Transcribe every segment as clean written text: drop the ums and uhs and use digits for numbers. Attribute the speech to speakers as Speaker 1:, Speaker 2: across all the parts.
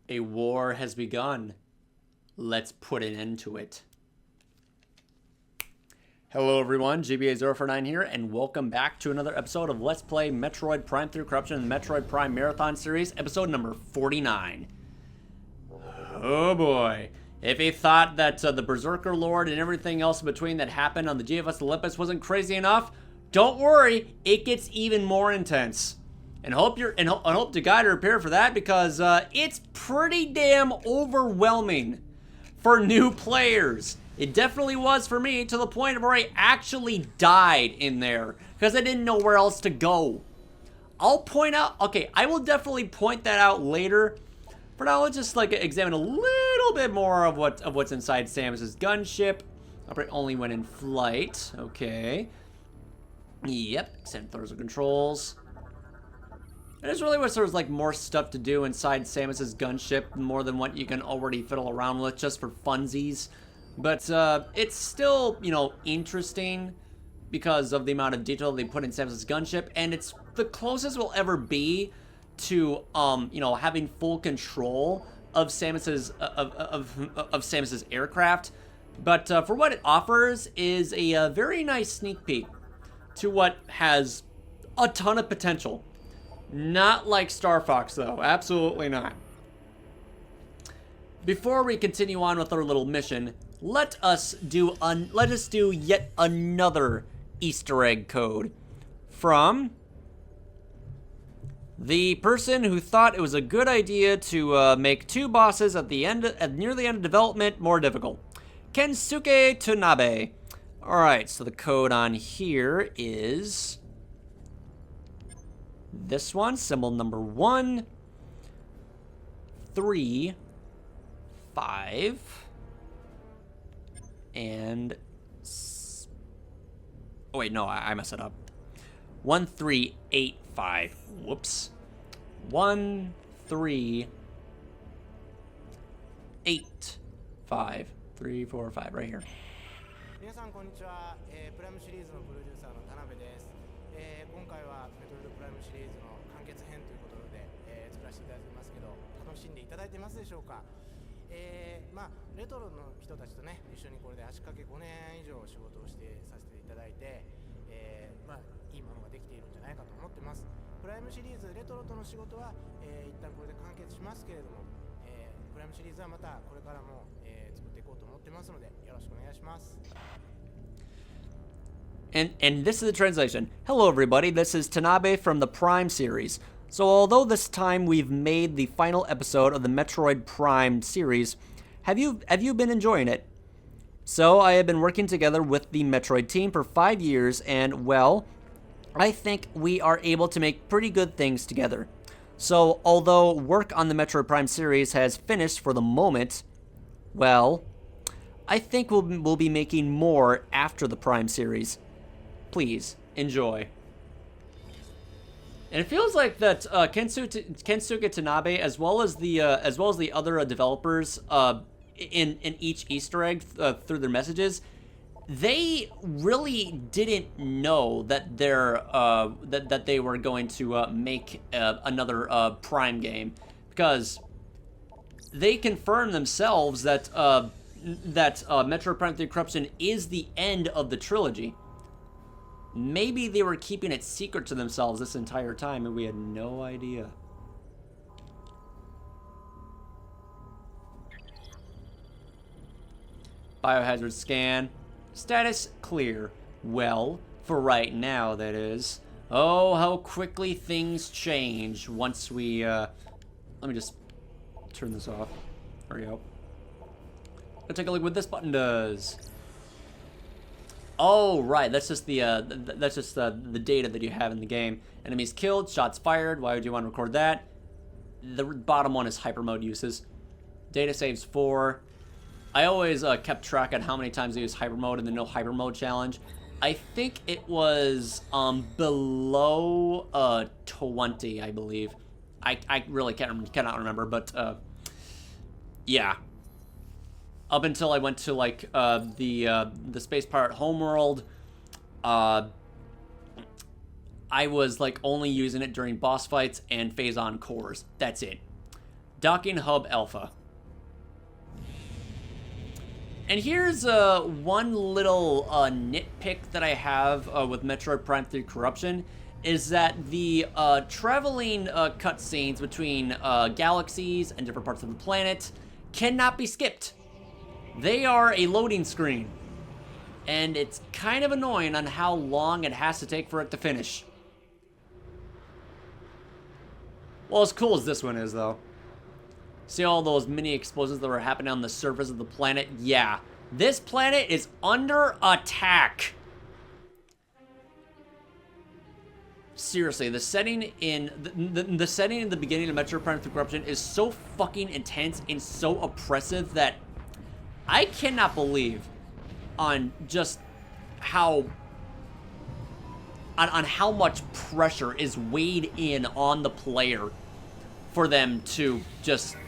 Speaker 1: A war has begun. Let's put an end to it. Hello everyone, GBA049 here, and welcome back to another episode of Let's Play Metroid Prime Through Corruption in the Metroid Prime Marathon Series, episode number 49. Oh boy. If you thought that the Berserker Lord and everything else in between that happened on the GFS Olympus wasn't crazy enough, don't worry, it gets even more intense. And hope to God you're prepared for that, because it's pretty damn overwhelming for new players. It definitely was for me, to the point where I actually died in there because I didn't know where else to go. I'll point out, okay, I will definitely point that out later. For now, let's just examine a little bit more of what's inside Samus's gunship. Operate only when in flight. Okay. Yep. Extend thorazine controls. I just really wish there was more stuff to do inside Samus's gunship, more than what you can already fiddle around with just for funsies. But it's still, interesting because of the amount of detail they put in Samus's gunship, and it's the closest we'll ever be to having full control of Samus's Samus's aircraft. But for what it offers is a very nice sneak peek to what has a ton of potential. Not like Star Fox, though. Absolutely not. Before we continue on with our little mission, let us do yet another Easter egg code from the person who thought it was a good idea to make two bosses near the end of development more difficult. Kensuke Tanabe. All right, so the code on here is this one, symbol number 1, 3, 5, and oh wait, no, I messed it up. 1385. Whoops. 1385. 3, 4, 5, right here.
Speaker 2: 皆さんこんにちは、プライムシリーズのプロデューサーの田辺です。今回はメトロイドプライムシリーズの完結編ということで、作らせていただいてますけど、楽しんでいただいてますでしょうか。レトロの人たちとね、一緒にこれで足掛け5年以上仕事をしてさせていただいて、いいものができているんじゃないかと思ってます。プライムシリーズレトロとの仕事は、一旦これで完結しますけれども、プライムシリーズはまたこれからも、作っていこうと思ってますので、よろしくお願いします。
Speaker 1: And this is the translation. Hello everybody, this is Tanabe from the Prime series. So although this time we've made the final episode of the Metroid Prime series, have you been enjoying it? So I have been working together with the Metroid team for 5 years, and well, I think we are able to make pretty good things together. So although work on the Metroid Prime series has finished for the moment, well, I think we'll be making more after the Prime series. Please enjoy. And it feels like that Kensuke Tanabe, as well as the other developers in each Easter egg through their messages, they really didn't know that that they were going to make another Prime game, because they confirmed themselves that Metroid Prime 3 Corruption is the end of the trilogy. Maybe they were keeping it secret to themselves this entire time, and we had no idea. Biohazard scan. Status clear. Well, for right now, that is. Oh, how quickly things change once we, let me just turn this off. There we go. Let's take a look at what this button does. Oh, right. That's just the data that you have in the game. Enemies killed, shots fired. Why would you want to record that? The bottom one is hyper mode uses. Data saves 4. I always kept track on how many times I used hyper mode in the no hyper mode challenge. I think it was below 20, I believe. I really cannot remember, but yeah. Up until I went to the Space Pirate Homeworld, I was only using it during boss fights and phase-on cores. That's it. Docking Hub Alpha. And here's one little nitpick that I have with Metroid Prime 3 Corruption, is that the traveling cutscenes between galaxies and different parts of the planet cannot be skipped. They are a loading screen, and it's kind of annoying on how long it has to take for it to finish. Well, as cool as this one is, though. See all those mini explosions that were happening on the surface of the planet? Yeah. This planet is under attack. Seriously, the setting in the setting in the beginning of Metroid Prime 3 Corruption is so fucking intense and so oppressive that I cannot believe on just how on how much pressure is weighed in on the player for them to just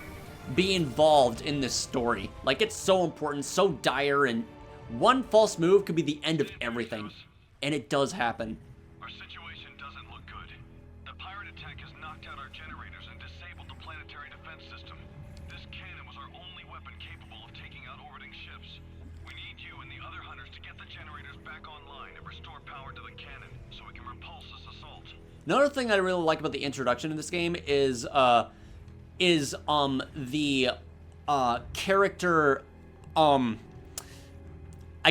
Speaker 1: be involved in this story. Like, it's so important, so dire, and one false move could be the end of everything. And it does happen.
Speaker 3: Our situation doesn't look good. The pirate attack has knocked out our generators and disabled the planetary defense system. This cannon was our only weapon capable of taking out orbiting ships. We need you and the other hunters to get the generators back online and restore power to the cannon so we can repulse this assault.
Speaker 1: Another thing that I really like about the introduction in this game is the character, I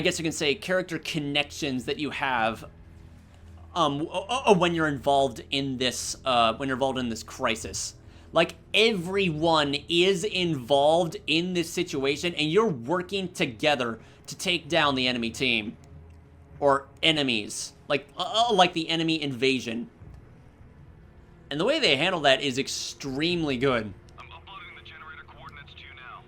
Speaker 1: guess you can say character connections that you have when you're involved in this crisis. Like, everyone is involved in this situation, and you're working together to take down the enemy team or enemies, like the enemy invasion. And the way they handle that is extremely good.
Speaker 3: I'm uploading the generator coordinates to you now.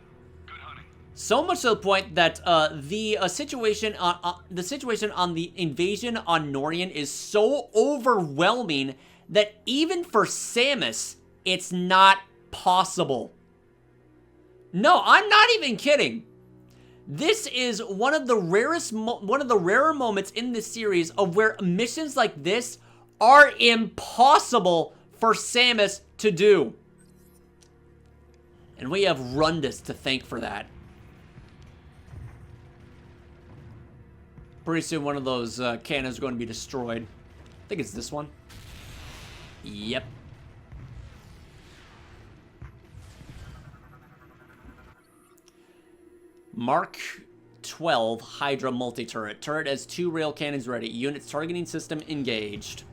Speaker 3: Good hunting.
Speaker 1: So much to the point that the situation on the invasion on Norion is so overwhelming that even for Samus, it's not possible. No, I'm not even kidding. This is one of the rarer moments in this series of where missions like this are impossible for Samus to do. And we have Rundus to thank for that. Pretty soon one of those cannons are going to be destroyed. I think it's this one. Yep. Mark 12 Hydra multi-turret. Turret has 2 rail cannons ready. Units targeting system engaged.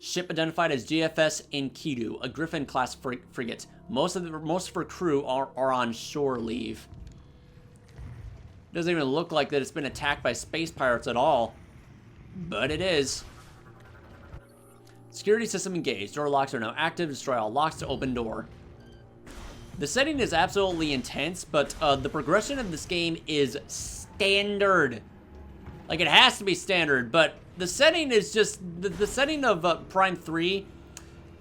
Speaker 1: Ship identified as GFS Enkidu, a Griffin-class frigate. Most of her crew are on shore leave. Doesn't even look like that it's been attacked by space pirates at all, but it is. Security system engaged. Door locks are now active. Destroy all locks to open door. The setting is absolutely intense, but the progression of this game is standard. Like, it has to be standard, but the setting is just the setting of Prime 3,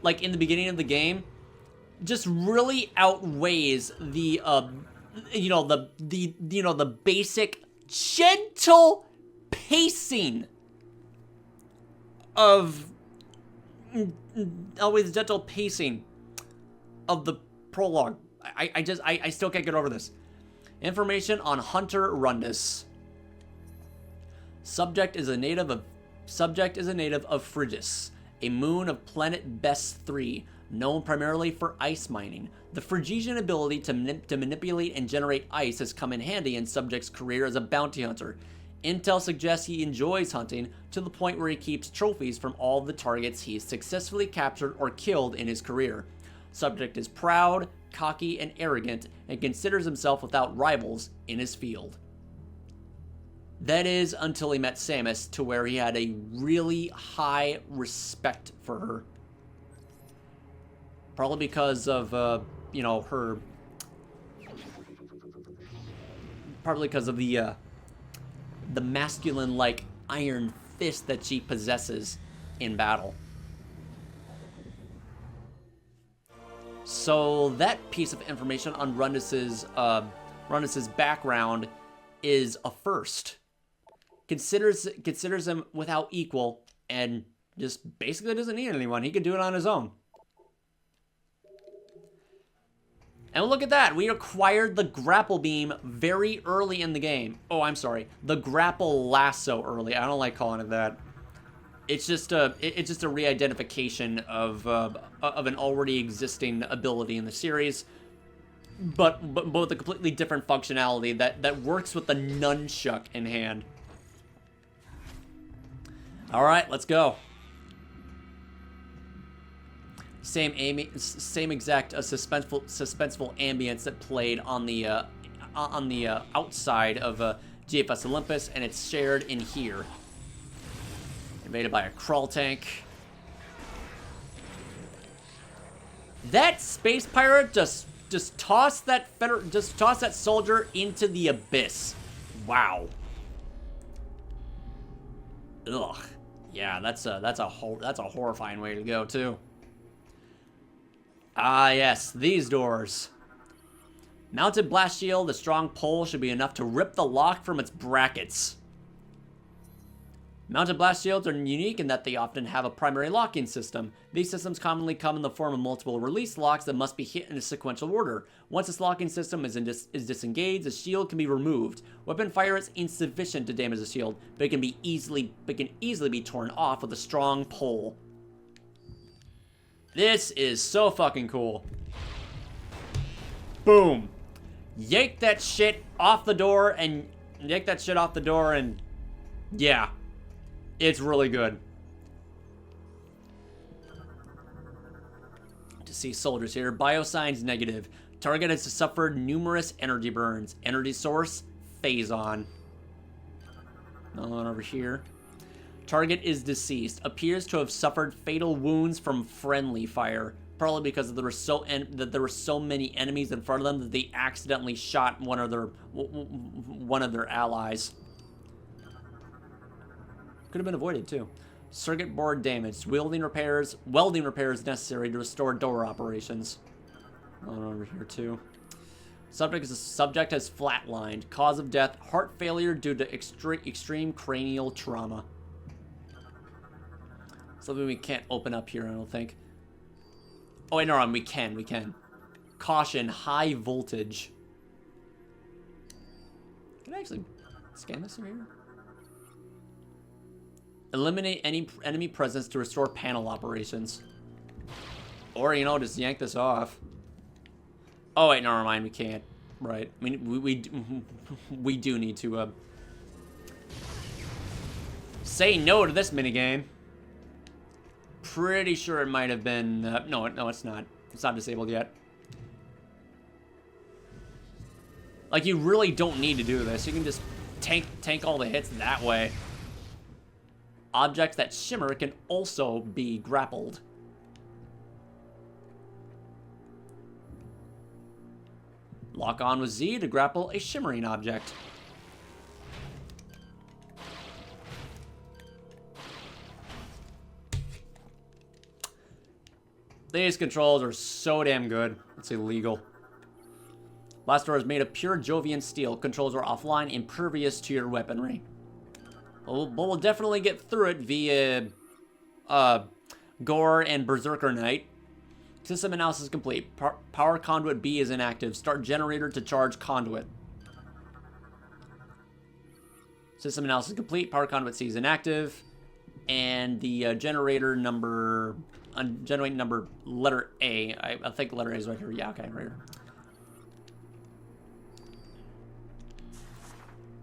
Speaker 1: like in the beginning of the game, just really outweighs the the basic gentle pacing of the prologue. I still can't get over this. Information on Hunter Rundus. Subject is a native of Phrygia, a moon of planet Best 3, known primarily for ice mining. The Phrygian ability to manipulate and generate ice has come in handy in Subject's career as a bounty hunter. Intel suggests he enjoys hunting to the point where he keeps trophies from all the targets he's successfully captured or killed in his career. Subject is proud, cocky, and arrogant, and considers himself without rivals in his field. That is until he met Samus, to where he had a really high respect for her. Probably because of, her... Probably because of the masculine-like iron fist that she possesses in battle. So that piece of information on Rundus's background is a first. Considers him without equal, and just basically doesn't need anyone. He can do it on his own. And look at that. We acquired the grapple beam very early in the game. Oh, I'm sorry. The grapple lasso early. I don't like calling it that. It's just a re-identification of an already existing ability in the series, but with a completely different functionality that works with the nunchuck in hand. All right, let's go. Same exact suspenseful ambience that played on the outside of GFS Olympus, and it's shared in here. Invaded by a crawl tank. That space pirate just tossed that soldier into the abyss. Wow. Ugh. Yeah, that's a horrifying way to go too. Ah, yes, these doors. Mounted blast shield, a strong pull should be enough to rip the lock from its brackets. Mounted blast shields are unique in that they often have a primary locking system. These systems commonly come in the form of multiple release locks that must be hit in a sequential order. Once this locking system is disengaged, the shield can be removed. Weapon fire is insufficient to damage the shield, but it can easily be torn off with a strong pull. This is so fucking cool. Boom. Yank that shit off the door and yeah. It's really good. To see soldiers here. Biosigns negative. Target has suffered numerous energy burns. Energy source, phase on. Another one over here. Target is deceased. Appears to have suffered fatal wounds from friendly fire. Probably because there were so many enemies in front of them that they accidentally shot one of their allies. Could have been avoided too. Circuit board damaged. Welding repairs necessary to restore door operations. Over here too. Subject has flatlined. Cause of death: heart failure due to extreme cranial trauma. Something we can't open up here, I don't think. Oh wait, no, we can. Caution: high voltage. Can I actually scan this from here? Eliminate any enemy presence to restore panel operations. Or, you know, just yank this off. Oh, wait, never mind, we can't. Right. I mean, we do need to, say no to this minigame. Pretty sure it might have been, no, it's not. It's not disabled yet. Like, you really don't need to do this. You can just tank all the hits that way. Objects that shimmer can also be grappled. Lock on with Z to grapple a shimmering object. These controls are so damn good. It's illegal. Last door is made of pure Jovian steel. Controls are offline, impervious to your weaponry. But we'll definitely get through it via Gore and Berserker Knight. System analysis complete. Power conduit B is inactive. Start generator to charge conduit. System analysis complete. Power conduit C is inactive. And the generator number... generate number letter A. I think letter A is right here. Yeah, okay, right here.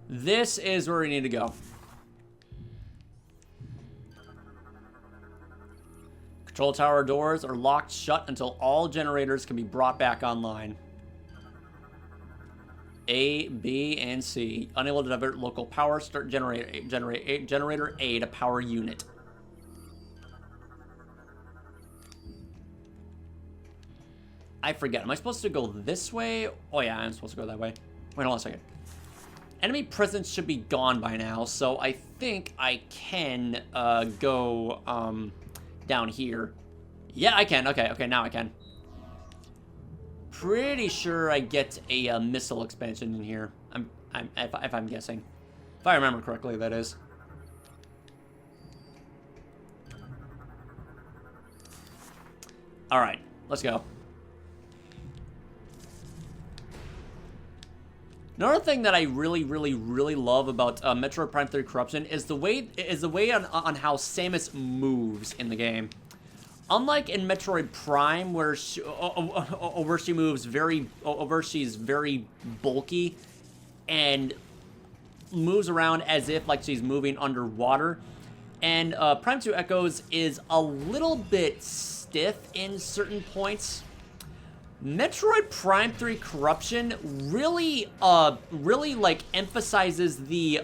Speaker 1: This is where we need to go. Control tower doors are locked shut until all generators can be brought back online. A, B, and C. Unable to divert local power. Start generator A to power unit. I forget. Am I supposed to go this way? Oh yeah, I'm supposed to go that way. Wait, hold on a second. Enemy presence should be gone by now, so I think I can go down here. Yeah, I can. Okay, now I can. Pretty sure I get a missile expansion in here. If I'm guessing. If I remember correctly, that is. All right, let's go. Another thing that I really love about Metroid Prime 3 Corruption is the way on how Samus moves in the game. Unlike in Metroid Prime, where she moves she's very bulky and moves around as if like she's moving underwater, and Prime 2 Echoes is a little bit stiff in certain points. Metroid Prime 3 Corruption really like emphasizes the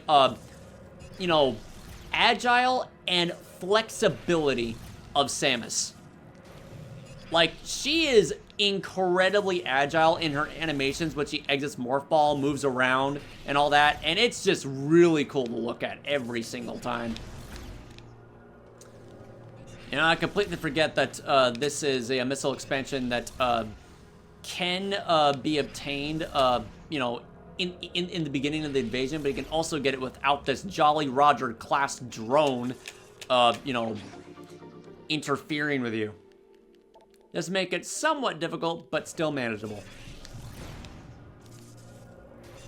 Speaker 1: you know, agile and flexibility of Samus. Like, she is incredibly agile in her animations when she exits Morph Ball, moves around, and all that, and it's just really cool to look at every single time. You know, I completely forget that this is a missile expansion that can be obtained, you know, in the beginning of the invasion, but you can also get it without this Jolly Roger class drone, you know, interfering with you. Just make it somewhat difficult, but still manageable.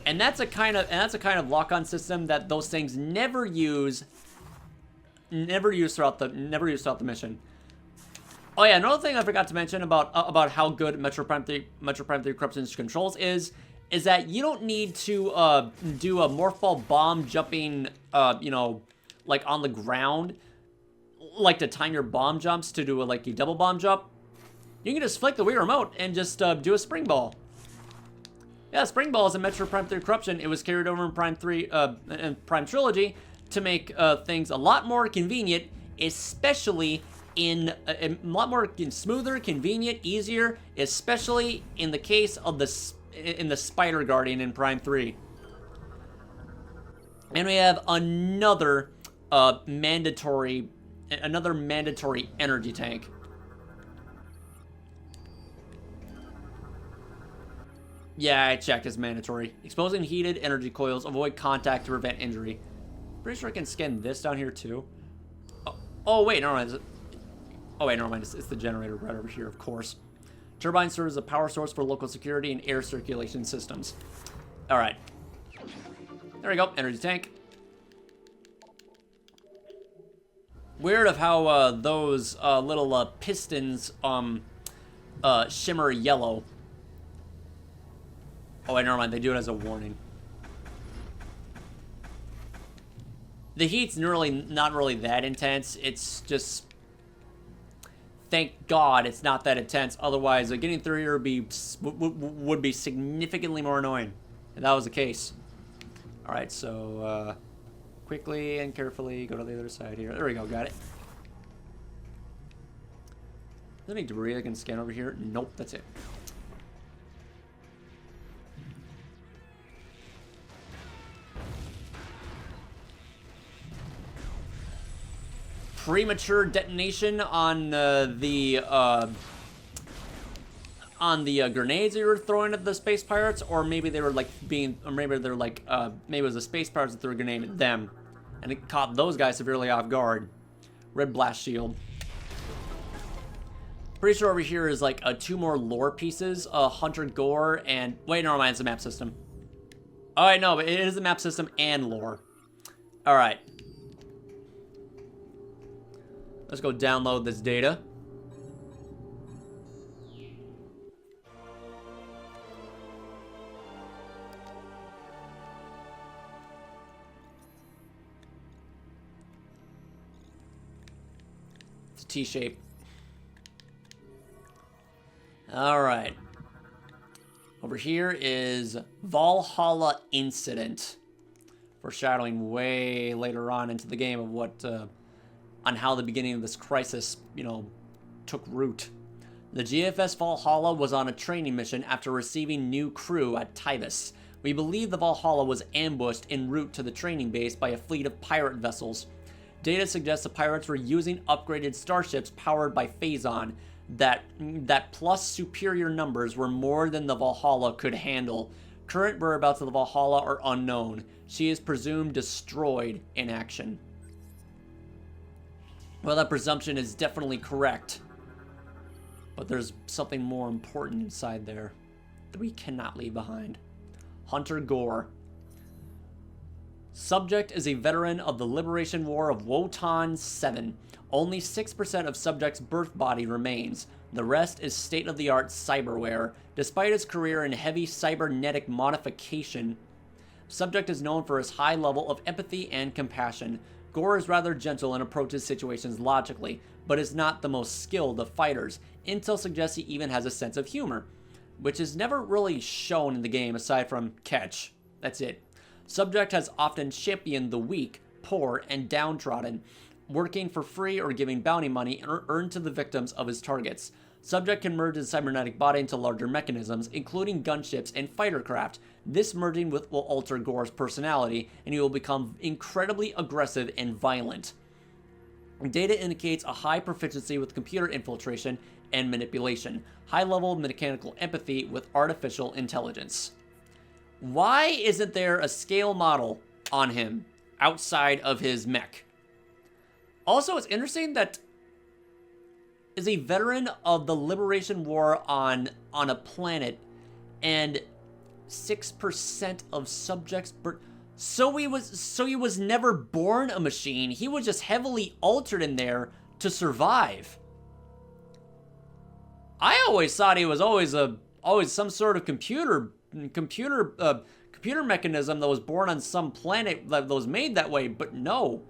Speaker 1: And that's a kind of lock-on system that those things never use throughout the mission. Oh yeah, another thing I forgot to mention about how good Metroid Prime 3 Corruption's controls is that you don't need to do a Morph Ball bomb jumping, you know, like on the ground, like to time your bomb jumps to do a double bomb jump. You can just flick the Wii remote and just do a spring ball. Yeah, spring ball is in Metroid Prime 3 Corruption. It was carried over in Prime 3 and Prime Trilogy to make things a lot more convenient, especially in a lot more smoother, convenient, easier, especially in the case of the Spider Guardian in Prime 3. And we have another mandatory energy tank. Yeah, I checked. It's mandatory. Exposing heated energy coils. Avoid contact to prevent injury. Pretty sure I can scan this down here too. Oh wait, never mind. Oh wait, never mind. It's the generator right over here, of course. Turbine serves as a power source for local security and air circulation systems. All right. There we go. Energy tank. Weird of how those little pistons shimmer yellow. Oh wait, never mind. They do it as a warning. The heat's not really that intense. It's just, thank God it's not that intense. Otherwise, getting through here would be significantly more annoying. And that was the case. All right, so quickly and carefully go to the other side here. There we go. Got it. Is there any debris I can scan over here? Nope, that's it. Premature detonation on the grenades you were throwing at the space pirates, or maybe they were maybe it was the space pirates that threw a grenade at them, and it caught those guys severely off guard. Red blast shield. Pretty sure over here is like two more lore pieces, Hunter Gore and wait, never mind, it's a map system. All right, no, but it is a map system and lore. All right. Let's go download this data. It's a T-shape. All right. Over here is Valhalla Incident. Foreshadowing way later on into the game of what... on how the beginning of this crisis, you know, took root. The GFS Valhalla was on a training mission after receiving new crew at Tybus. We believe the Valhalla was ambushed en route to the training base by a fleet of pirate vessels. Data suggests the pirates were using upgraded starships powered by Phazon, that plus superior numbers were more than the Valhalla could handle. Current whereabouts of the Valhalla are unknown. She is presumed destroyed in action. Well, that presumption is definitely correct. But there's something more important inside there that we cannot leave behind. Hunter Gore. Subject is a veteran of the Liberation War of Wotan 7. Only 6% of Subject's birth body remains. The rest is state-of-the-art cyberware. Despite his career in heavy cybernetic modification, Subject is known for his high level of empathy and compassion. Gore is rather gentle and approaches situations logically, but is not the most skilled of fighters. Intel suggests he even has a sense of humor, which is never really shown in the game aside from catch. That's it. Subject has often championed the weak, poor, and downtrodden, working for free or giving bounty money earned to the victims of his targets. Subject can merge his cybernetic body into larger mechanisms, including gunships and fighter craft. This merging will alter Gore's personality, and he will become incredibly aggressive and violent. Data indicates a high proficiency with computer infiltration and manipulation, high level of mechanical empathy with artificial intelligence. Why isn't there a scale model on him outside of his mech? Also, it's interesting that is a veteran of the Liberation War on a planet, and 6% of Subject's birth. So he was never born a machine. He was just heavily altered in there to survive. I always thought he was always some sort of computer mechanism that was born on some planet that was made that way, but no.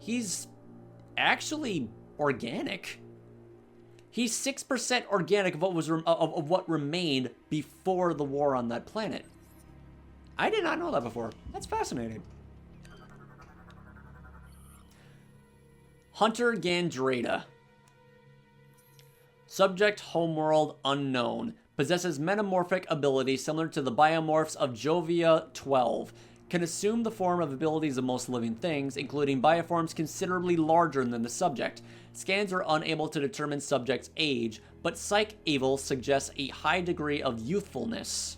Speaker 1: He's actually organic. He's 6% organic of what remained before the war on that planet. I did not know that before. That's fascinating. Hunter Gandrada. Subject homeworld unknown. Possesses metamorphic abilities similar to the biomorphs of Jovia 12. Can assume the form of abilities of most living things, including bioforms considerably larger than the subject. Scans are unable to determine subject's age, but Psych Evil suggests a high degree of youthfulness.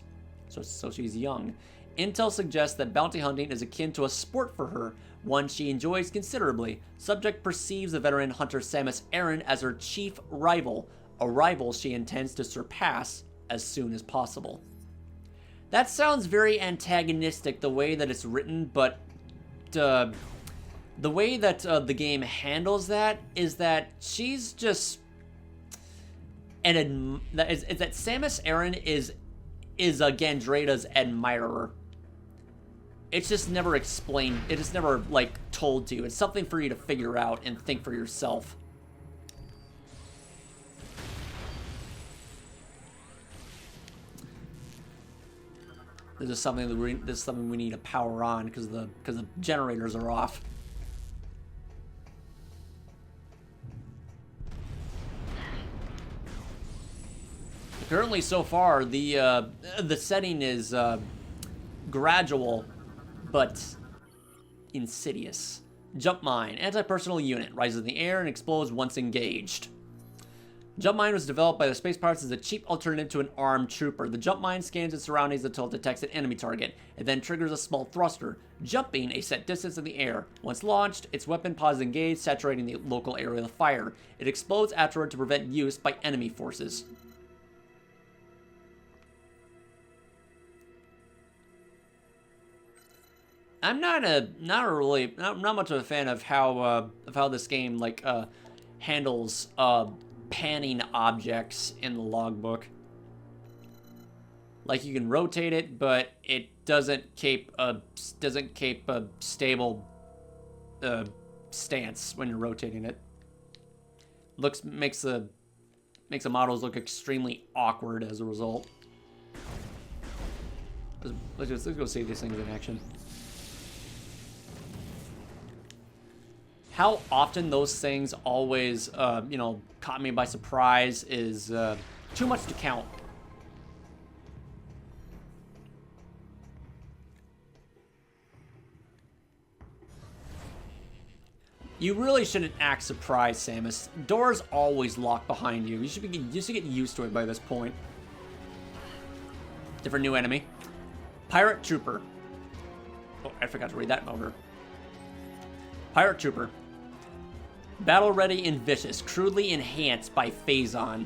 Speaker 1: So she's young. Intel suggests that bounty hunting is akin to a sport for her, one she enjoys considerably. Subject perceives the veteran hunter Samus Aran as her chief rival, a rival she intends to surpass as soon as possible. That sounds very antagonistic the way that it's written, but the way that the game handles that is that she's just that Samus Aran is Gandrada's admirer. It's just never explained. It is never told to you. It's something for you to figure out and think for yourself. This is something we need to power on because the generators are off. Currently, so far, the setting is gradual, but insidious. Jump mine, anti-personnel unit, rises in the air and explodes once engaged. Jump mine was developed by the Space Pirates as a cheap alternative to an armed trooper. The jump mine scans its surroundings until it detects an enemy target. It then triggers a small thruster, jumping a set distance in the air. Once launched, its weapon pods engage, saturating the local area of fire. It explodes afterward to prevent use by enemy forces. I'm not much of a fan of how this game handles panning objects in the logbook. You can rotate it, but it doesn't keep a stable stance when you're rotating it. Makes the models look extremely awkward as a result. Let's go see these things in action. How often those things always, caught me by surprise is too much to count. You really shouldn't act surprised, Samus. Doors always lock behind you. You should get used to it by this point. Different new enemy. Pirate Trooper. Oh, I forgot to read that over. Pirate Trooper. Battle ready and vicious, crudely enhanced by Phazon.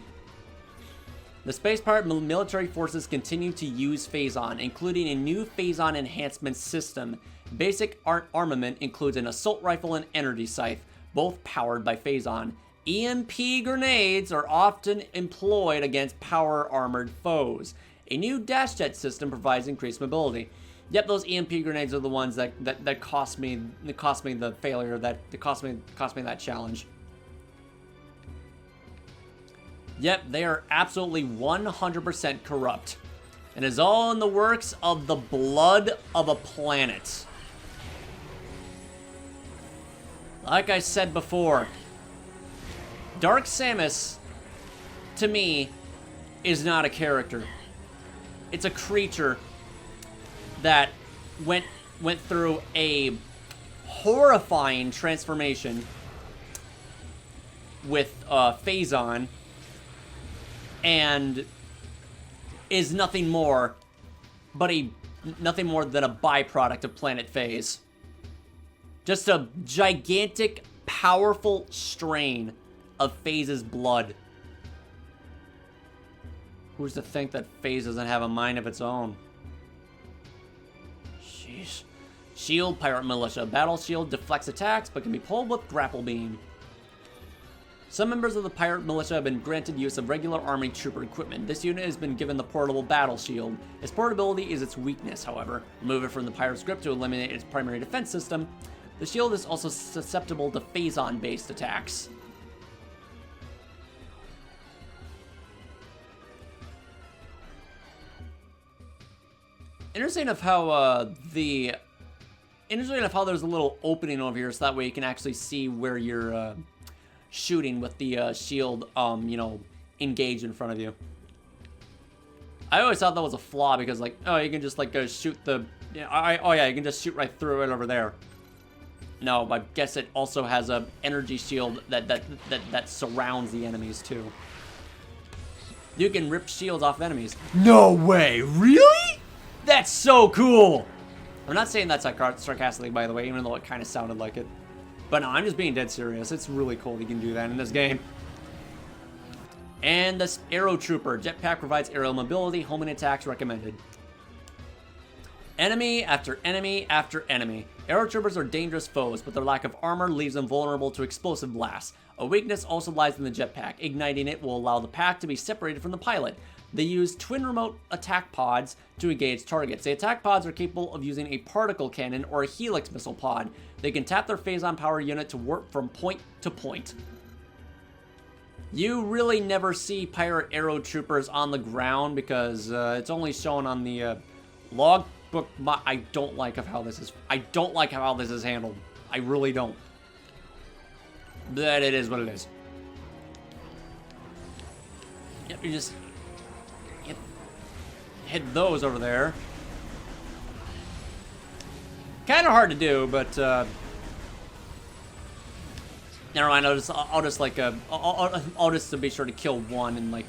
Speaker 1: The space pirate military forces continue to use Phazon, including a new Phazon enhancement system. Basic armament includes an assault rifle and energy scythe, both powered by Phazon. EMP grenades are often employed against power-armored foes. A new dash jet system provides increased mobility. Yep, those EMP grenades are the ones that cost me the failure, that cost me that challenge. Yep, they are absolutely 100% corrupt. And is all in the works of the blood of a planet. Like I said before, Dark Samus, to me, is not a character. It's a creature that went through a horrifying transformation with Phazon, and is nothing more than a byproduct of Planet Phase. Just a gigantic, powerful strain of Phase's blood. Who's to think that Phase doesn't have a mind of its own? Sheesh. Shield, Pirate Militia. Battle Shield deflects attacks, but can be pulled with Grapple Beam. Some members of the Pirate Militia have been granted use of regular Army Trooper equipment. This unit has been given the portable Battle Shield. Its portability is its weakness, however. Remove it from the Pirate's grip to eliminate its primary defense system. The shield is also susceptible to Phazon-based attacks. Interesting of how there's a little opening over here, so that way you can actually see where you're shooting with the shield, engaged in front of you. I always thought that was a flaw because, like, oh, you can just like shoot the, you can just shoot right through it over there. No, I guess it also has a energy shield that surrounds the enemies too. You can rip shields off enemies. No way, really? That's so cool! I'm not saying that sarcastically, by the way, even though it kind of sounded like it. But no, I'm just being dead serious. It's really cool you can do that in this game. And this Arrow Trooper. Jetpack provides aerial mobility. Homing attacks recommended. Enemy after enemy after enemy. Arrow Troopers are dangerous foes, but their lack of armor leaves them vulnerable to explosive blasts. A weakness also lies in the jetpack. Igniting it will allow the pack to be separated from the pilot. They use twin remote attack pods to engage targets. The attack pods are capable of using a particle cannon or a helix missile pod. They can tap their Phazon power unit to warp from point to point. You really never see pirate arrow troopers on the ground because it's only shown on the logbook. I don't like how this is handled. I really don't. But it is what it is. Yep, you just hit those over there. Kind of hard to do, but never mind. I'll just to be sure to kill one and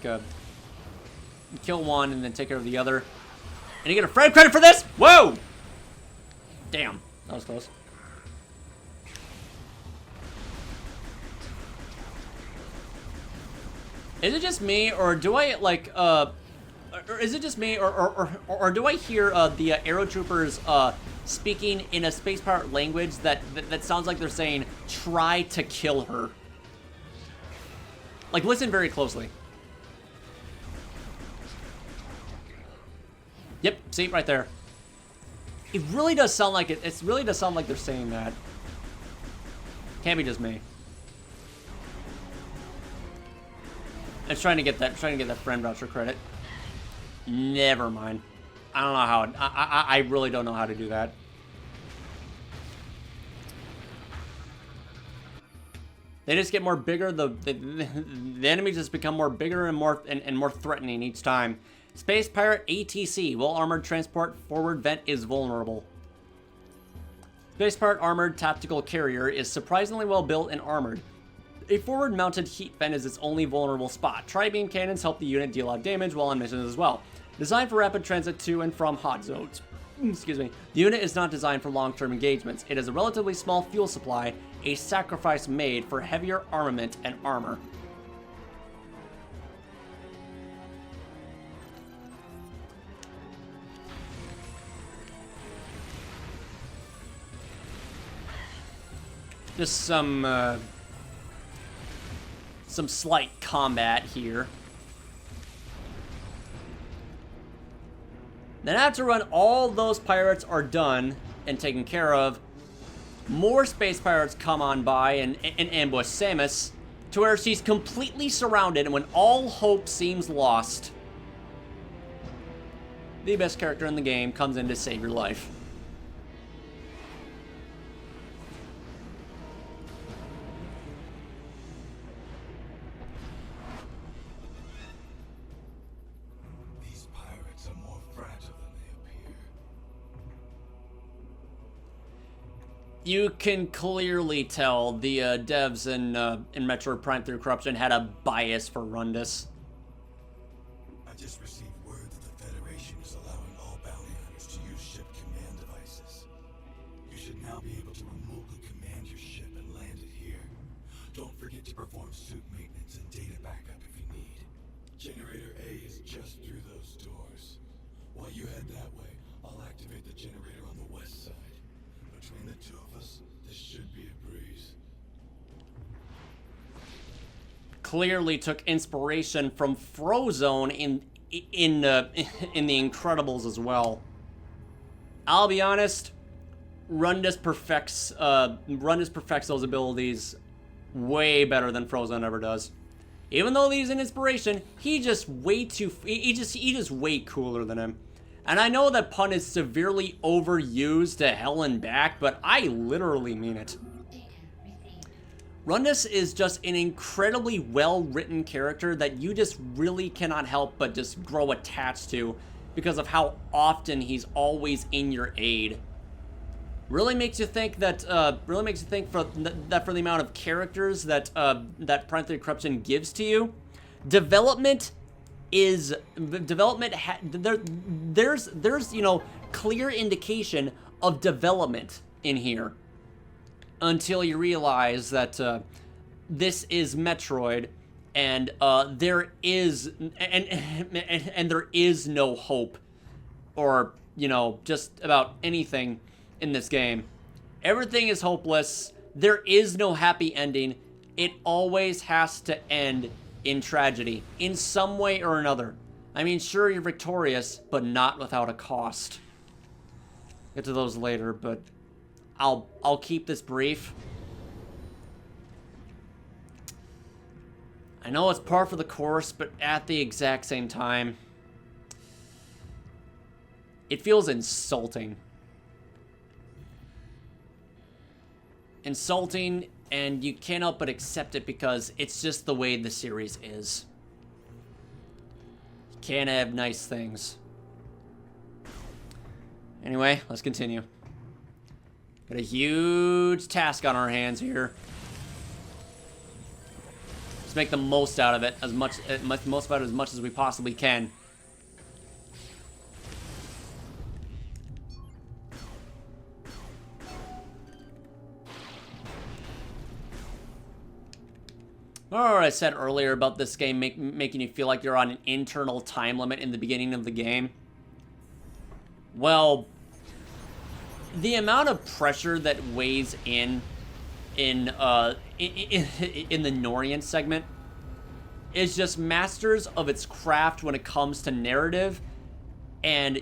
Speaker 1: kill one and then take care of the other. And you get a frame credit for this? Whoa! Damn, that was close. Is it just me, or do I or do I hear the Arrow Troopers speaking in a space pirate language that sounds like they're saying, "Try to kill her"? Like, listen very closely. Yep, see right there. It really does sound like it. It really does sound like they're saying that. Can't be just me. I'm trying to get that friend voucher credit. Never mind. I don't know how. I really don't know how to do that. They just get more bigger. The enemies just become more bigger and more threatening each time. Space Pirate ATC. Well armored transport forward vent is vulnerable. Space Pirate armored tactical carrier is surprisingly well built and armored. A forward mounted heat vent is its only vulnerable spot. Tri-beam cannons help the unit deal out damage while on missions as well. Designed for rapid transit to and from hot zones. Excuse me. The unit is not designed for long-term engagements. It has a relatively small fuel supply, a sacrifice made for heavier armament and armor. Just some slight combat here. Then after when all those pirates are done and taken care of, more space pirates come on by and ambush Samus to where she's completely surrounded, and when all hope seems lost, the best character in the game comes in to save your life.
Speaker 3: These pirates are more fragile than they appear.
Speaker 1: You can clearly tell the devs in Metroid Prime 3 Corruption had a bias for Rundus.
Speaker 3: I just received word that the Federation is allowing all bounty hunters to use ship command devices. You should now be able to remotely command your ship and land it here. Don't forget to perform suit maintenance and data backup if you need. Generator A is just through those doors. While you head that way, I'll activate the generator on the west side. Between the two of us, this should be a breeze.
Speaker 1: Clearly took inspiration from Frozone in the Incredibles as well. I'll be honest, Rundus perfects those abilities way better than Frozone ever does. Even though he's an inspiration, he's just way cooler than him. And I know that pun is severely overused to hell and back, but I literally mean it. Rundus is just an incredibly well-written character that you just really cannot help but just grow attached to because of how often he's always in your aid. Really makes you think that for the amount of characters that that Prime 3 Corruption gives to you, there's you know, clear indication of development in here until you realize that this is Metroid and there is no hope or, you know, just about anything in this game. Everything is hopeless. There is no happy ending. It always has to end in tragedy, in some way or another. I mean, sure, you're victorious, but not without a cost. Get to those later, but I'll keep this brief. I know it's par for the course, but at the exact same time, it feels insulting. Insulting, and you can't help but accept it because it's just the way the series is. You can't have nice things. Anyway, let's continue. Got a huge task on our hands here. Let's make the most out of it, as much as we possibly can. Remember what I said earlier about this game making you feel like you're on an internal time limit in the beginning of the game? Well, the amount of pressure that weighs in the Norion segment is just masters of its craft when it comes to narrative and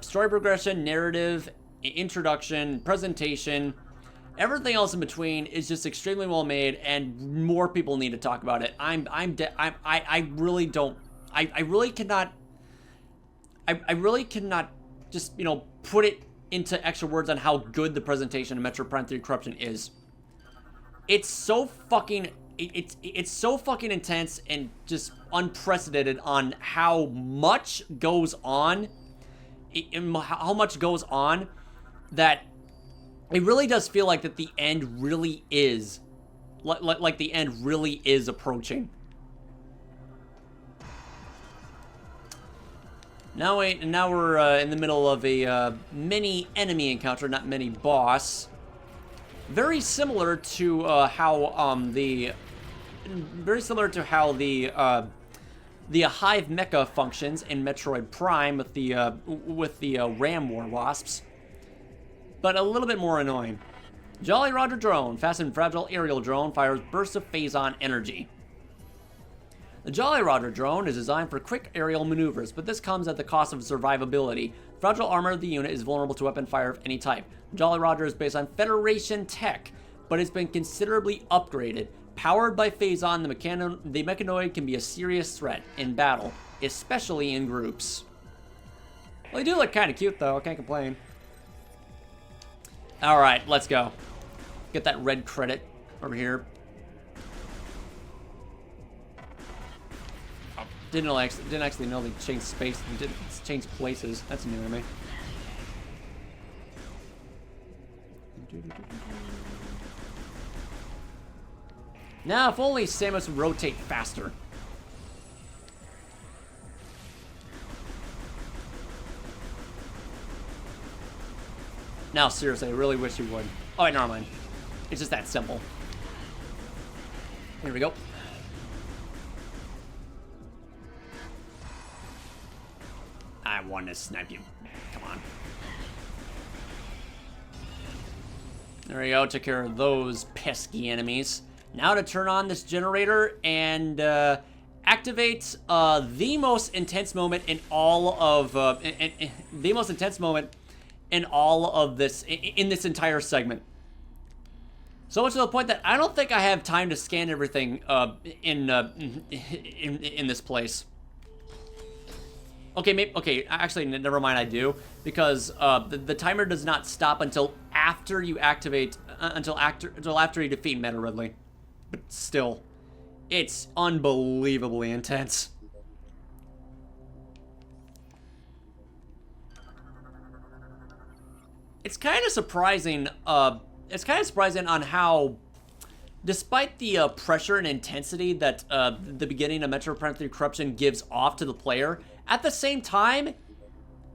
Speaker 1: story progression, narrative, introduction, presentation. Everything else in between is just extremely well made, and more people need to talk about it. I really cannot just, put it into extra words on how good the presentation of Metroid Prime 3 Corruption is. It's so fucking intense and just unprecedented on how much goes on that it really does feel like that the end really is, like the end really is approaching. Now we're in the middle of a mini enemy encounter, not mini boss. Very similar to how the Hive Mecha functions in Metroid Prime with the Ram War Wasps, but a little bit more annoying. Jolly Roger drone. Fast and fragile aerial drone fires bursts of phazon energy. The Jolly Roger drone is designed for quick aerial maneuvers, but this comes at the cost of survivability. Fragile armor of the unit is vulnerable to weapon fire of any type. Jolly Roger is based on Federation tech, but it's been considerably upgraded. Powered by phazon, the mechanoid can be a serious threat in battle, especially in groups. Well, they do look kind of cute, though. I can't complain. All right, let's go. Get that red credit over here. Oh, didn't actually know they changed space. They didn't change places. That's new to me. Now, if only Samus would rotate faster. Now, seriously, I really wish you would. Oh, wait, never mind. It's just that simple. Here we go. I want to snipe you. Come on. There we go. Took care of those pesky enemies. Now to turn on this generator and activate the most intense moment in all of the most intense moment in all of this in this entire segment. So much to the point that I don't think I have time to scan everything in this place. Okay, actually, never mind. I do, because the timer does not stop until after you activate until after you defeat Meta Ridley. But still, it's unbelievably intense. It's kind of surprising. It's kind of surprising on how, despite the pressure and intensity that the beginning of Metroid Prime 3 Corruption gives off to the player, at the same time,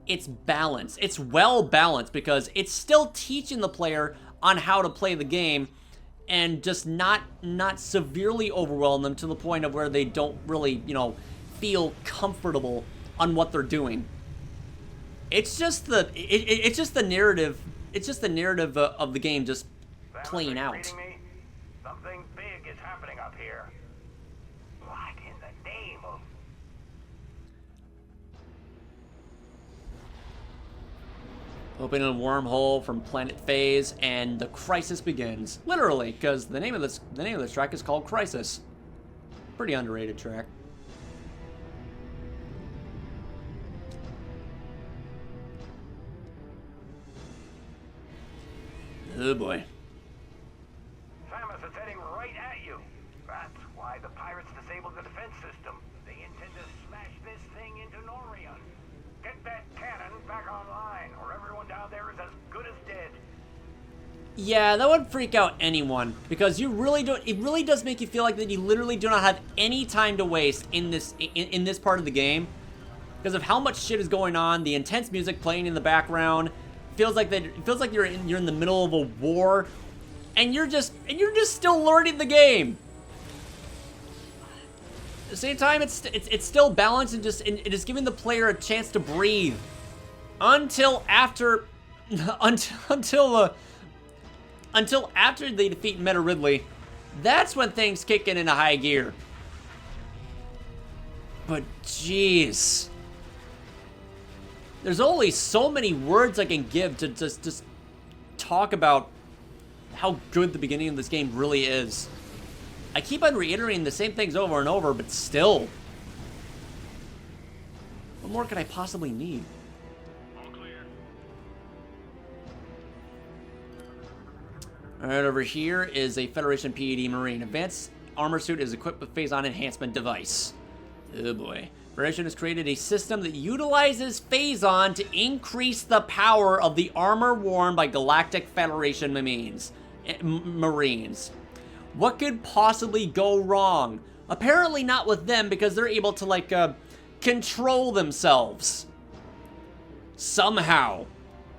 Speaker 1: it's balanced. It's well balanced because it's still teaching the player on how to play the game, and just not severely overwhelm them to the point of where they don't really, feel comfortable on what they're doing. It's just the narrative. It's just the narrative of the game just playing out.
Speaker 3: Something big is happening up here. What in the name of...
Speaker 1: Opening a wormhole from Planet Phase, and the crisis begins. Literally, because the name of this track is called Crisis. Pretty underrated track. Oh boy.
Speaker 3: Samus is heading right at you. That's why the pirates disabled the defense system. They intend to smash this thing into Norion. Get that cannon back online, or everyone down there is as good as dead.
Speaker 1: Yeah, that would freak out anyone, because you really don't. It really does make you feel like that you literally do not have any time to waste in this part of the game, because of how much shit is going on. The intense music playing in the background feels like you're in the middle of a war, and you're just still learning the game. At the same time, it's still balanced and it is giving the player a chance to breathe until after they defeat Meta Ridley. That's when things kick in a high gear. But jeez, there's only so many words I can give to just talk about how good the beginning of this game really is. I keep on reiterating the same things over and over, but still. What more could I possibly need?
Speaker 3: All clear.
Speaker 1: Alright, over here is a Federation PED Marine. Advanced armor suit is equipped with phazon enhancement device. Oh boy. Federation has created a system that utilizes phazon to increase the power of the armor worn by Galactic Federation Marines. What could possibly go wrong? Apparently not with them, because they're able to, control themselves. Somehow.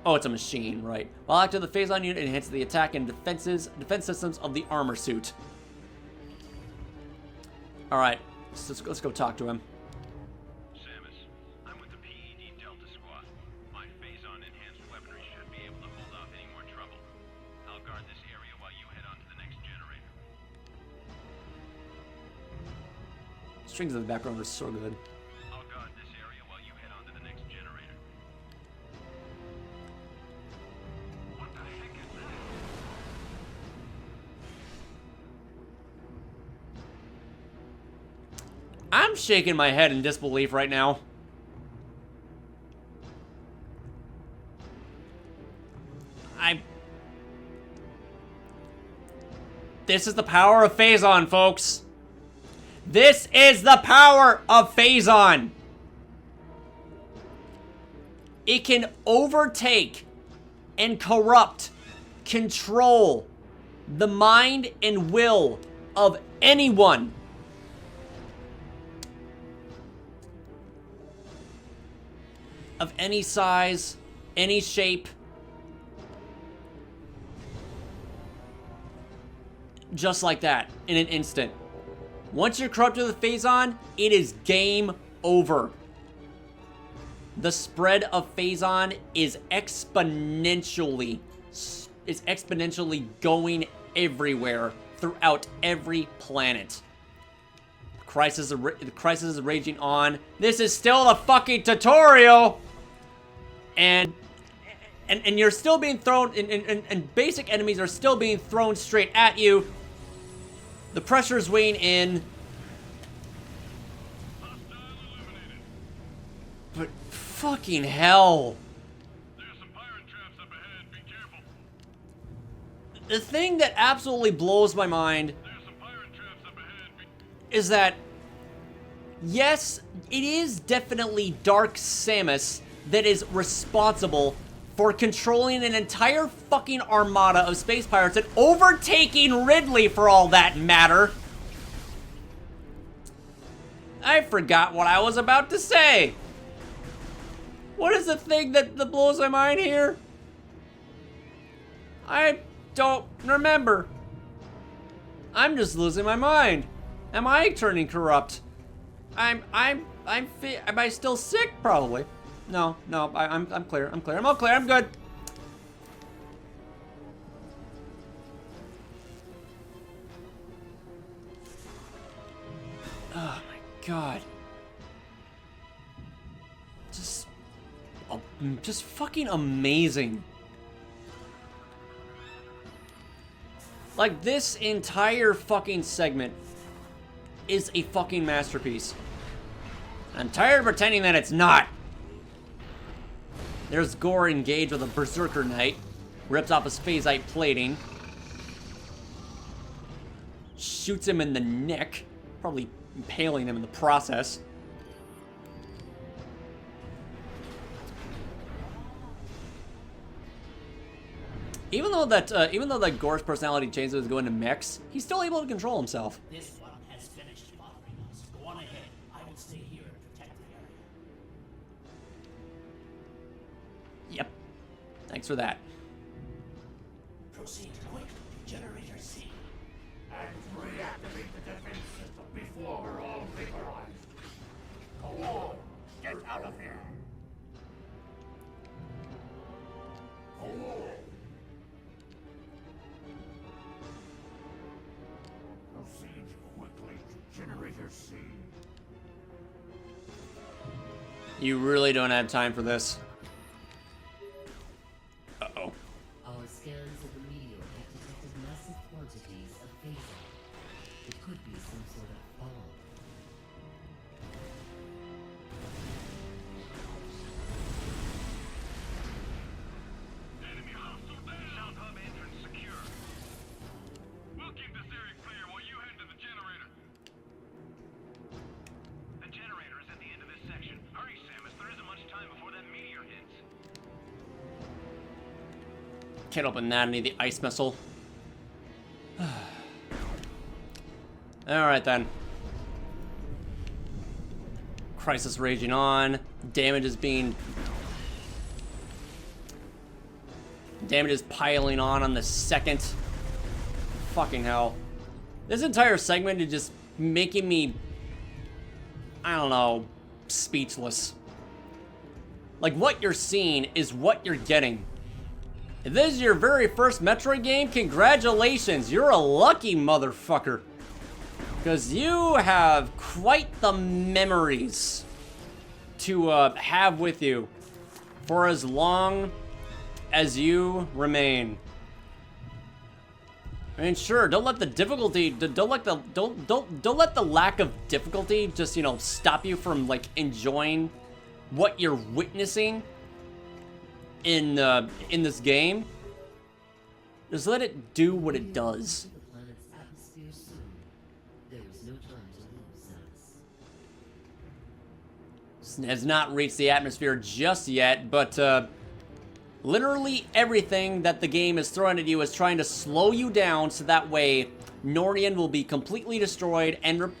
Speaker 1: Oh, it's a machine, right. While active, the phazon unit enhances the attack and defense systems of the armor suit. Alright, let's go talk to him.
Speaker 3: Samus, I'm with the PED Delta Squad. My phazon-enhanced weaponry should be able to hold off any more trouble. I'll guard this area
Speaker 1: Strings in the background are so good.
Speaker 3: I'll guard this area while you head on to the next generator. What the heck is that?
Speaker 1: I'm shaking my head in disbelief right now. This is the power of Phazon, folks. This is the power of Phazon. It can overtake and corrupt, control the mind and will of anyone. Of any size, any shape. Just like that, in an instant. Once you're corrupted with Phazon, it is game over. The spread of Phazon is exponentially going everywhere throughout every planet. The crisis is raging on. This is still the fucking tutorial, and you're still being thrown, and basic enemies are still being thrown straight at you. The pressure's weighing in. But fucking hell.
Speaker 3: There's some pirate traps up ahead. Be careful.
Speaker 1: The thing that absolutely blows my mind
Speaker 3: There's some pirate traps up ahead.
Speaker 1: is that, yes, it is definitely Dark Samus that is responsible for controlling an entire fucking armada of space pirates and overtaking Ridley for all that matter. I forgot what I was about to say. What is the thing that blows my mind here? I don't remember. I'm just losing my mind. Am I turning corrupt? Am I still sick? Probably. No, I'm clear. I'm all clear. I'm good. Oh my god. Just fucking amazing. Like, this entire fucking segment is a fucking masterpiece. I'm tired of pretending that it's not. There's Gore engaged with a Berserker Knight. Rips off his phasite plating. Shoots him in the neck. Probably impaling him in the process. Even though that Gore's personality changes as going to mechs, he's still able to control himself.
Speaker 4: This one has finished bothering us. Go on ahead. I will stay here and protect the area.
Speaker 1: Yep. Thanks for that.
Speaker 4: Proceed quick to generator C.
Speaker 5: And reactivate the defense system before we're all vaporized. Go on, get out of here. Go on. Proceed quickly to generator C.
Speaker 1: You really don't have time for this. Uh-oh.
Speaker 6: Our scans of the meteor have detected massive quantities of phasor. It could be some sort of bomb.
Speaker 3: Enemy hostile down. South hub entrance secure. We'll keep this area clear while you head to the generator. The generator is at the end of this section. Hurry, Samus. There isn't much time before that meteor hits.
Speaker 1: Can't open that. I need the ice missile. Alright then. Crisis raging on. Damage is piling on the second. Fucking hell. This entire segment is just making me, I don't know, speechless. Like, what you're seeing is what you're getting. If this is your very first Metroid game, congratulations, you're a lucky motherfucker. Because you have quite the memories to have with you for as long as you remain. I mean, sure, don't let the difficulty, don't let the lack of difficulty just, you know, stop you from, like, enjoying what you're witnessing in this game. Just let it do what it does.
Speaker 6: The planet's atmosphere soon. There is no time to lose us.
Speaker 1: Has not reached the atmosphere just yet, but literally everything that the game is throwing at you is trying to slow you down so that way Norion will be completely destroyed and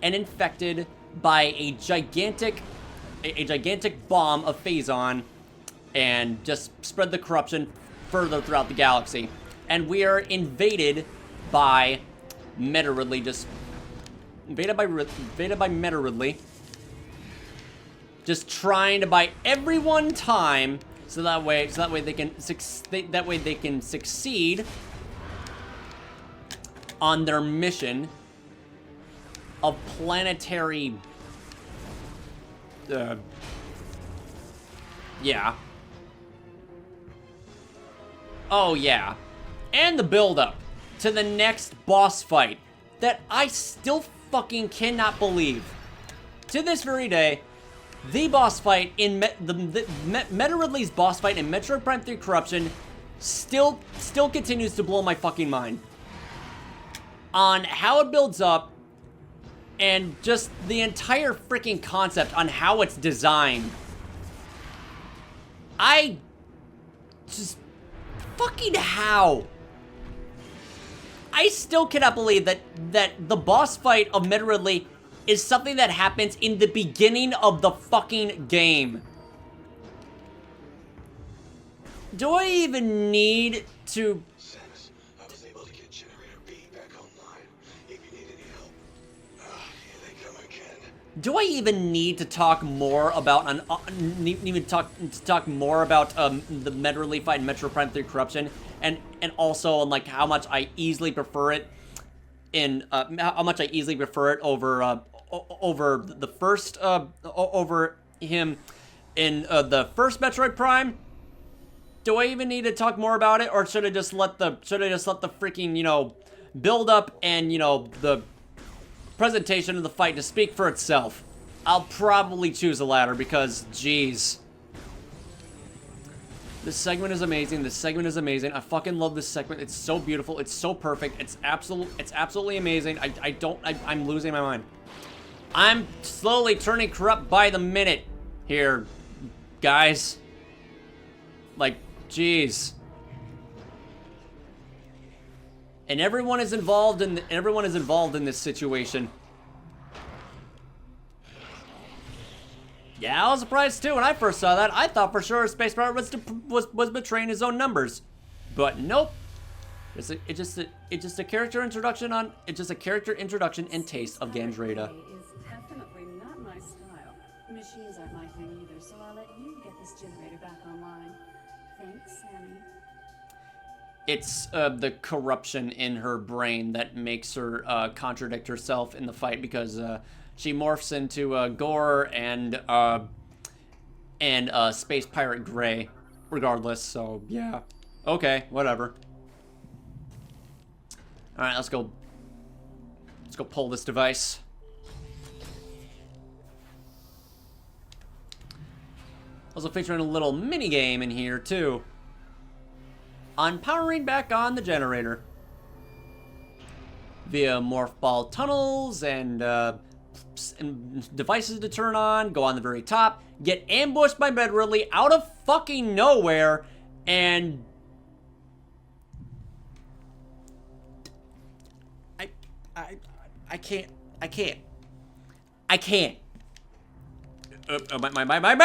Speaker 1: infected by a gigantic bomb of Phazon and just spread the corruption further throughout the galaxy. And we are invaded by Meta Ridley, just invaded by Meta Ridley, just trying to buy everyone time so that way they can succeed on their mission of planetary yeah. Oh yeah. And the build-up to the next boss fight that I still fucking cannot believe. To this very day, the boss fight in Meta Ridley's boss fight in Metroid Prime 3 Corruption still continues to blow my fucking mind. On how it builds up and just the entire freaking concept on how it's designed. I just fucking how? I still cannot believe that the boss fight of Meta Ridley is something that happens in the beginning of the fucking game. Do I even need to...
Speaker 3: Samus, I was able to get Generator B back online. If you need any help. Here they come again.
Speaker 1: Do I even need to talk more about talk more about the Meta Ridley fight in Metroid Prime 3 Corruption, and also on like how much I easily prefer it in over the first over him in the first Metroid Prime? Do I even need to talk more about it, or should I just let the freaking, you know, build up and, you know, the presentation of the fight to speak for itself? I'll probably choose the latter because, jeez. This segment is amazing. This segment is amazing. I fucking love this segment. It's so beautiful. It's so perfect. It's absolutely amazing. I'm losing my mind. I'm slowly turning corrupt by the minute here, guys. Like, jeez. And everyone is involved in this situation. Yeah, I was surprised too when I first saw that. I thought for sure Space Pirate was betraying his own numbers, but nope. It's just a character introduction and taste of Gandreda.
Speaker 7: Is definitely not my style. Machines aren't my thing either, so I'll let you get this generator back online. Thanks, Sammy.
Speaker 1: It's the corruption in her brain that makes her contradict herself in the fight, because she morphs into Gore and Space Pirate Gray, regardless. So yeah, okay, whatever. All right, let's go pull this device. Also featuring a little mini game in here too, on powering back on the generator via morph ball tunnels and devices to turn on. Go on the very top, get ambushed by Meta Ridley out of fucking nowhere, and I can't. My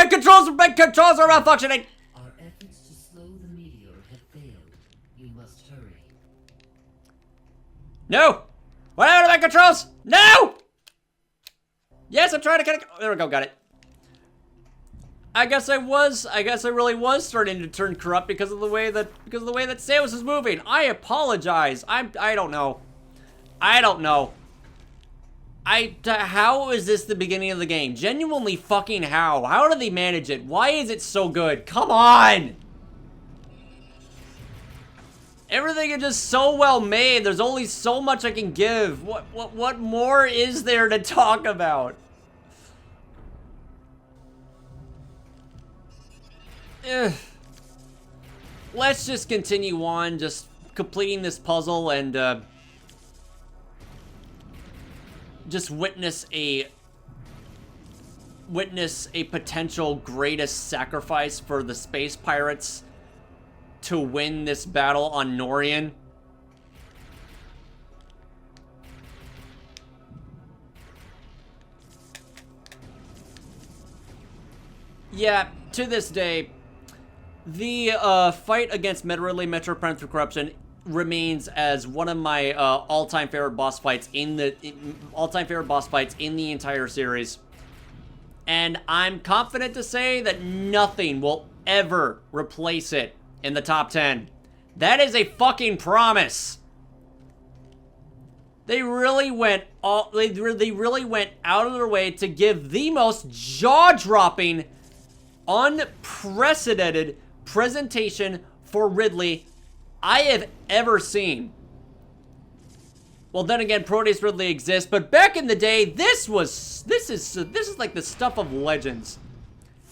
Speaker 1: controls are malfunctioning.
Speaker 6: Our efforts to slow the meteor have failed. You must hurry.
Speaker 1: No! What happened to my controls? No! Yes, I'm trying to connect. There we go, got it. I guess I really was starting to turn corrupt because of the way that Samus is moving. I apologize. I don't know. I don't know. How is this the beginning of the game? Genuinely fucking how? How do they manage it? Why is it so good? Come on! Everything is just so well made. There's only so much I can give. What more is there to talk about? Ugh. Let's just continue on, just completing this puzzle and just witness a potential greatest sacrifice for the space pirates to win this battle on Norion. Yeah, to this day, the fight against Metroid Prime through Corruption remains as one of my all-time favorite boss fights in the entire series. And I'm confident to say that nothing will ever replace it in the top 10. That is a fucking promise. They really went out of their way to give the most jaw-dropping, unprecedented presentation for Ridley I have ever seen. Well, then again, Proteus Ridley exists, but back in the day, this is like the stuff of legends.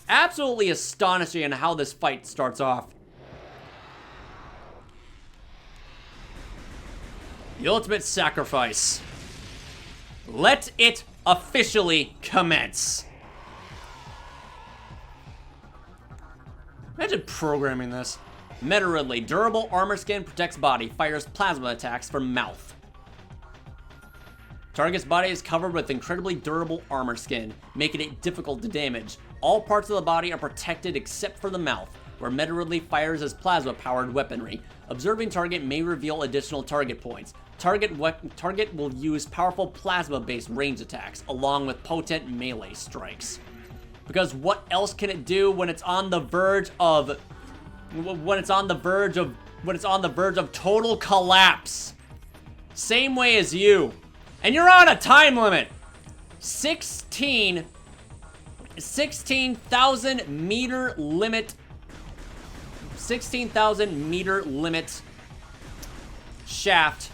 Speaker 1: Absolutely astonishing in how this fight starts off. The ultimate sacrifice. Let it officially commence. Imagine programming this. Meta Ridley, durable armor skin, protects body, fires plasma attacks from mouth. Target's body is covered with incredibly durable armor skin, making it difficult to damage. All parts of the body are protected except for the mouth, where Meta Ridley fires as plasma-powered weaponry. Observing target may reveal additional target points. Target will use powerful plasma-based range attacks, along with potent melee strikes. Because what else can it do when it's on the verge of total collapse? Same way as you. And you're on a time limit. 16,000 meter limit. 16,000 meter limit shaft.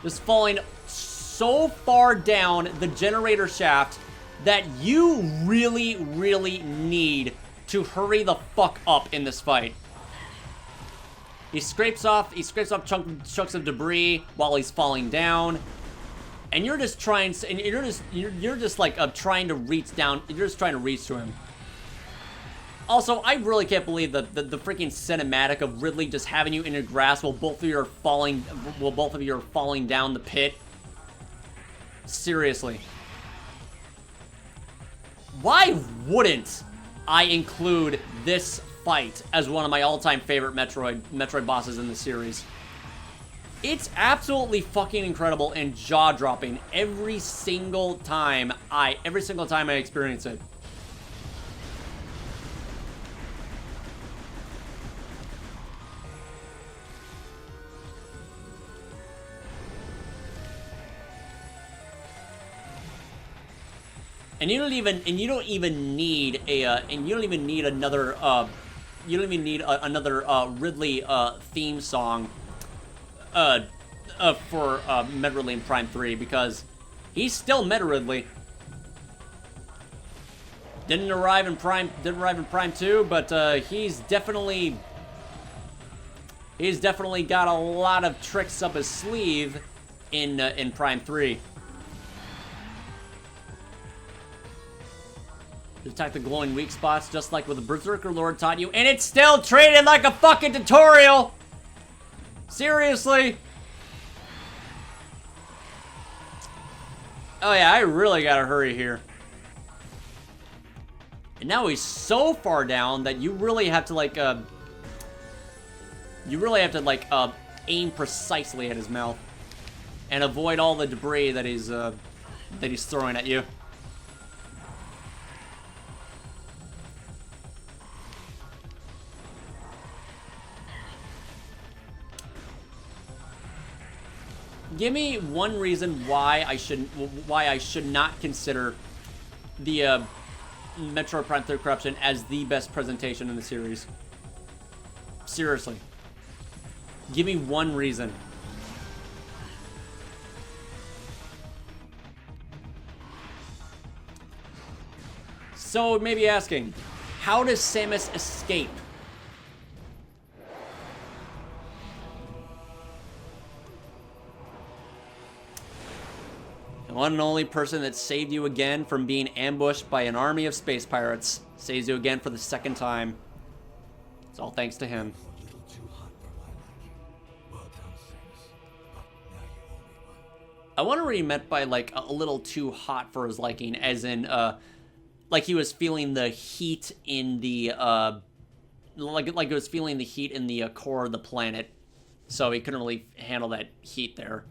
Speaker 1: Just falling so far down the generator shaft that you really, really need to hurry the fuck up in this fight. He scrapes off chunks of debris while he's falling down, and you're just trying to reach down. You're just trying to reach to him. Also, I really can't believe the freaking cinematic of Ridley just having you in your grasp while both of you are falling down the pit. Seriously. Why wouldn't I include this fight as one of my all-time favorite Metroid bosses in the series? It's absolutely fucking incredible and jaw-dropping every single time I experience it. And you don't even need another Ridley theme song for Meta Ridley in Prime 3, because he's still Meta Ridley. Didn't arrive in Prime 2, but he's definitely got a lot of tricks up his sleeve in Prime 3. Attack the glowing weak spots, just like what the Berserker Lord taught you, and it's still treated like a fucking tutorial! Seriously? Oh yeah, I really gotta hurry here. And now he's so far down that you really have to aim precisely at his mouth and avoid all the debris that he's throwing at you. Give me one reason why I should not consider the Metroid Prime 3 Corruption as the best presentation in the series. Seriously. Give me one reason. So it may be asking, how does Samus escape? The one and only person that saved you again from being ambushed by an army of space pirates. Saves you again for the second time. It's all thanks to him. I wonder what he meant by, like, a little too hot for his liking, as in, like he was feeling the heat in the, like he was feeling the heat in the core of the planet, so he couldn't really handle that heat there.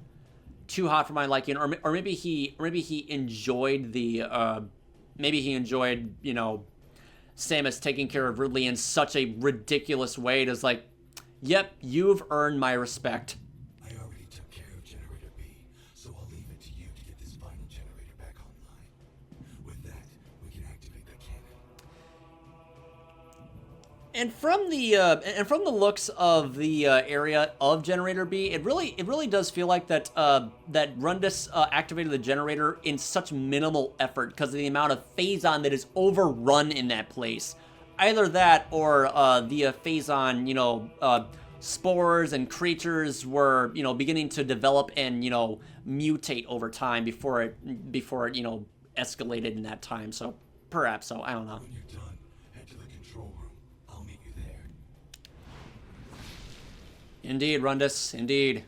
Speaker 1: Too hot for my liking, or maybe he enjoyed the, maybe he enjoyed, you know, Samus taking care of Ridley in such a ridiculous way. It is like, yep, you've earned my respect.
Speaker 5: I already took care of Generator B, so I'll leave it to you to get this final generator back online. With that, we can activate the cannon.
Speaker 1: And from the looks of the area of Generator B, it really does feel like that that Rundus activated the generator in such minimal effort because of the amount of Phazon that is overrun in that place. Either that, or the Phazon, you know, spores and creatures were, you know, beginning to develop and, you know, mutate over time before it you know, escalated in that time. So perhaps so. I don't know.
Speaker 5: When you're done, head to the control room. I'll meet you there.
Speaker 1: Indeed, Rundus. Indeed.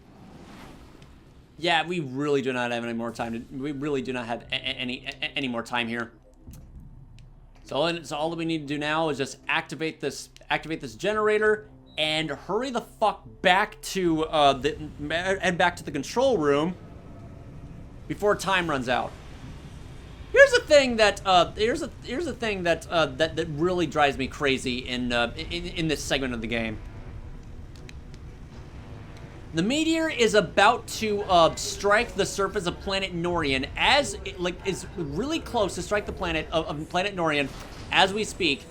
Speaker 1: Yeah, we really do not have any more time. We really do not have any more time here. So all that we need to do now is just activate this generator and hurry the fuck back to the control room before time runs out. Here's the thing that that really drives me crazy in this segment of the game. The meteor is about to strike the surface of planet Norion as is really close to strike the planet of planet Norion as we speak,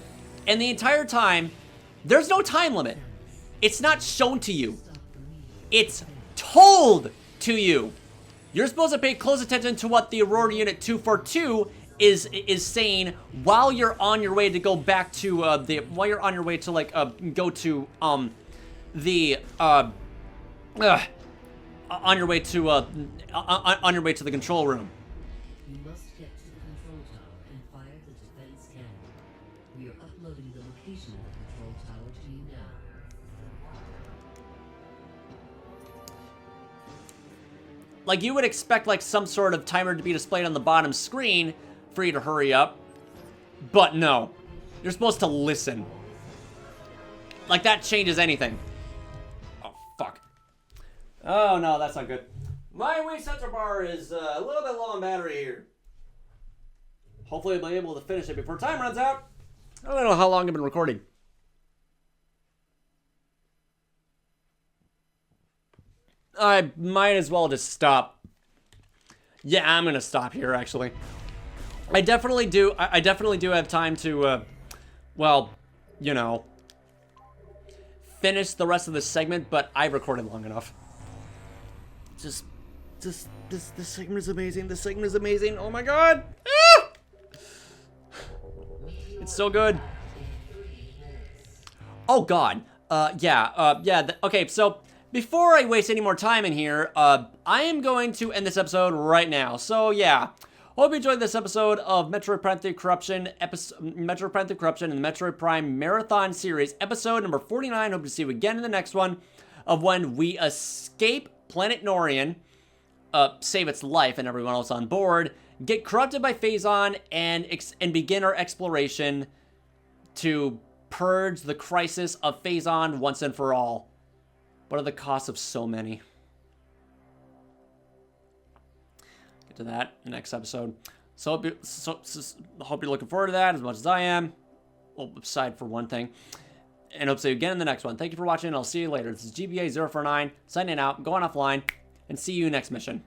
Speaker 1: and the entire time there's no time limit. It's not shown to you. It's told to you. You're supposed to pay close attention to what the Aurora Unit 242 is saying while you're on your way to go back to on your way to go to on your way to the control room.
Speaker 6: You must get to the control tower and fire the defense cannon. We are uploading the location of the control tower to you now.
Speaker 1: Like, you would expect, like, some sort of timer to be displayed on the bottom screen for you to hurry up. But no. You're supposed to listen. Like, that changes anything. Oh, fuck. Oh, no, that's not good. My Wii sensor bar is a little bit low on battery here. Hopefully I'll be able to finish it before time runs out. I don't know how long I've been recording. I might as well just stop. Yeah, I'm gonna stop here, actually. I definitely do have time to, well, you know, finish the rest of this segment, but I've recorded long enough. This segment is amazing. This segment is amazing. Oh my god! Ah! It's so good. Oh god. Okay, so before I waste any more time in here, I am going to end this episode right now. So yeah, hope you enjoyed this episode of Metroid Prime 3 Corruption, Metroid Prime 3 Corruption and the Metroid Prime Marathon Series, episode number 49. Hope to see you again in the next one, of when we escape planet Norion, save its life and everyone else on board, get corrupted by Phazon, and begin our exploration to purge the crisis of Phazon once and for all. What are the costs of so many? Get to that next episode. So hope you're looking forward to that as much as I am. Well, aside for one thing. And hope to see you again in the next one. Thank you for watching, and I'll see you later. This is GBA049, signing out, going offline. and see you next mission.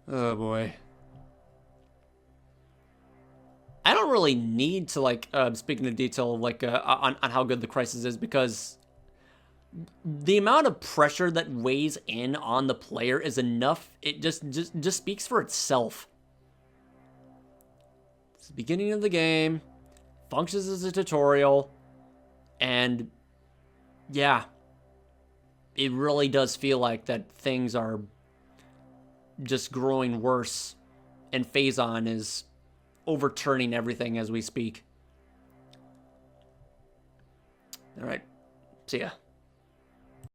Speaker 1: Oh boy. I don't really need to, like, speak in detail, like, on how good the crisis is, because the amount of pressure that weighs in on the player is enough. It just speaks for itself. It's the beginning of the game, functions as a tutorial, and yeah, it really does feel like that things are just growing worse, and Phazon is overturning everything as we speak. All right, see ya.